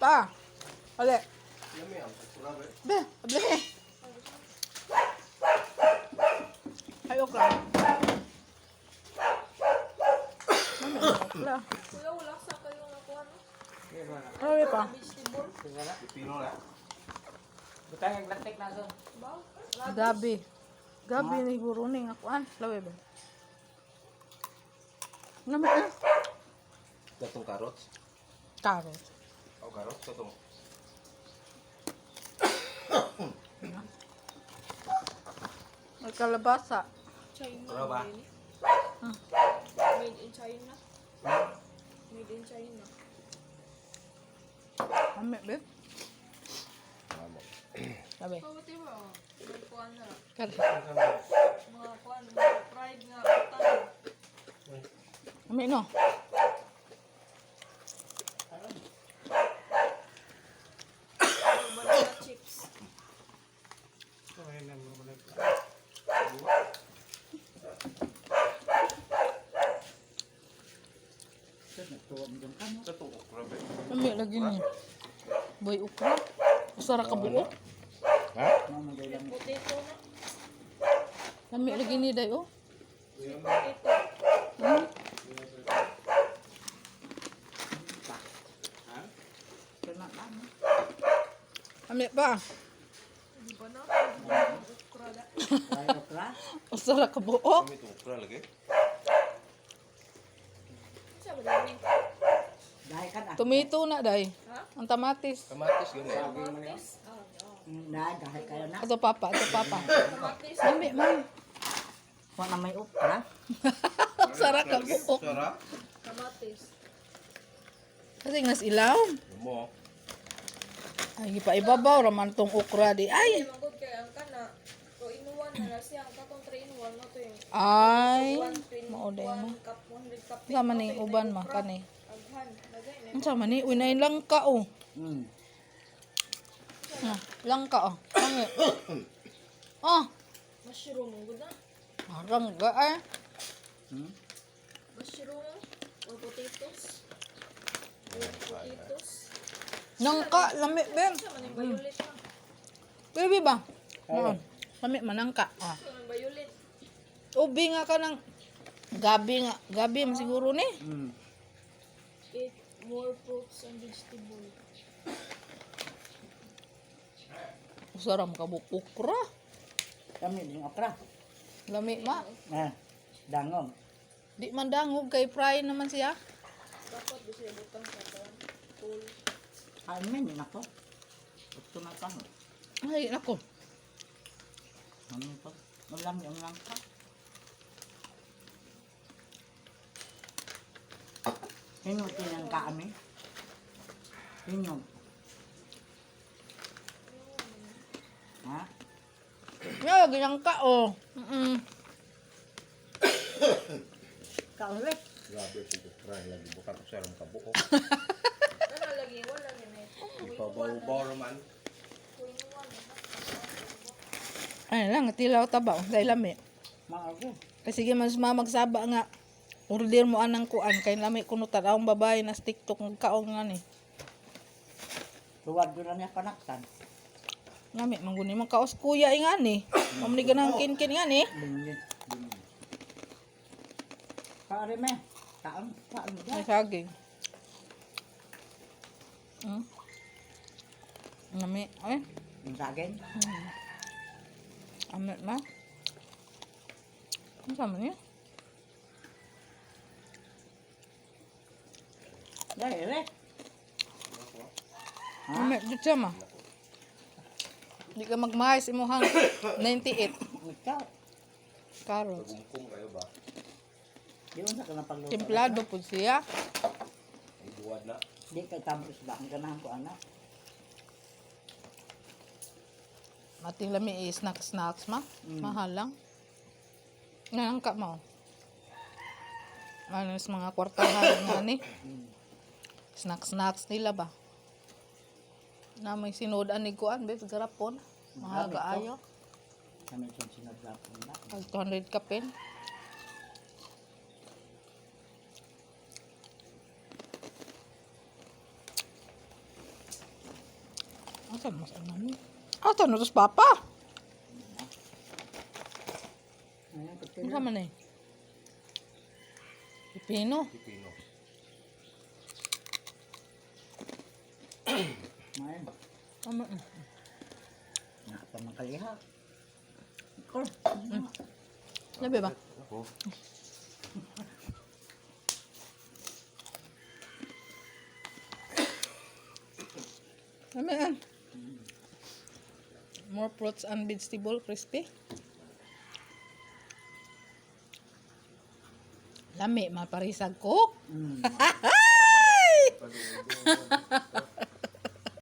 Pa. Ali. Lami ang grabe. Be, abli. Ay, okra. Ano okra? Kuya, wala sa kayo nga kuha, no? Ano pa? Vegetable. Pipino na. Butang ang lantik na so. Ba? Gabi. Gabi ni guro ni nga kuan. Lawe ba? Naman na. Gatong carrots. Carrot. O carrots gatong. May kalabasa. China. Ano ba? yun eh. Hmm. Made in China. Made in China. Ame, be. Lawe. Pawati ba? May kuha na. Kari. Mga kuha na. Mga fried nga. Patan. Ame, no? Banana chips. Gatong grabe. Ame, lagi ni. Boy, ukra. Usara ka buo. Ha? Yung potato na. Ame, lagi ni dayo. Sweet potato. Hmm? Ame pa. Di ba na? Ukra da. Usara ka buo. Kami itong okra lagi. Siya ba dami? Tomato na, day. Ha? Ang tamatis. Kamatis gani. Kamatis. Ato papa, ato papa. Kamatis. Ame, man. Kung na may upra, Usara ka buo. Sara. Kamatis. Kasi ngas ilaw. Mo. Ay, pa ibabaw raman tong okra di. Ay, Ay. magod kay ang kana. So inuwan na siya ang katong 3 in 1 no to yung Ay. 1 Mauday mo. cup 100 cup. Sama ni uban ma kani. Aghan. Lagay na. Ang sama ni unay lang ka oh. Ah, lang ka oh. Tangi. Oh, Mushroom ang gud na. arang ga ay. Mushroom or potatoes. Or potatoes. Nangka, lami ben. Sa man yung violet na. Baby ba? Noon. Lami manangka. Ah. Sa man violet. Ubi nga ka ng gabi nga. Gabi man siguro ni. Eat more fruits and vegetables. Usaram ka buok okra. kami din okra. Lami ma. Dangog. Di man dangog kay fry naman siya. Dapat di siya butang sa kuwan. Full. Amin din ako. Ito na ka. Ay, nako. Ano pa? Malami ang langka. Hinutin ang kami. Hinog. Ha? Nga, ganyang ka oh. Kaulit. Grabe itong okra lagi. Bukan ko sarang kabuo. Ano lagi? Wala ni na ito. Ipabaw-baw naman. Ay lang, tilaw tabaw. Dahil lami. Maaga. Kasi sige mas mamagsaba nga. Order mo anang kuan. Kay lami kuno tarawang babae na TikTok ng kaong nga ni. Luwag doon na niya panaktan. Lami, mangguni mong kaos kuya nga ni. Mamuli ka ng kin-kin nga ni. Bingit. Pare me. Kaan mo Ay, dyan. saging. Lami. Ay, Yung saging. amit na. Ano sama niya? Dahil eh. Amit, dito siya ma. Di ka magmahis imuhang 98 Ikaw. carrots. Gumkum kayo ba? Di mo sa ka na pagluto. Templado po siya. Ay buwad na. Di kay tapos ba ang ganahan ko anak. Mating lami snacks ma. Mahal lang. Nga ka mo. Ano sa mga kwartahan nga ni. Snacks nila ba? Na may sinodan ni kuan be garapon. Mahal kaayo. Kami itong sinadlapon na. 200 ka pen. Asan mas namin? Asan na tos papa? Ayan, Ano pagkira. ka man eh? Pipino. Pipino. Ayan. Tama eh. Nakapamakaliha. Ikaw. Labi ba? Ako. Lami ah. More fruits and vegetable crispy. Lami, maparisag cook. Mm. Ay! Pag-ibig.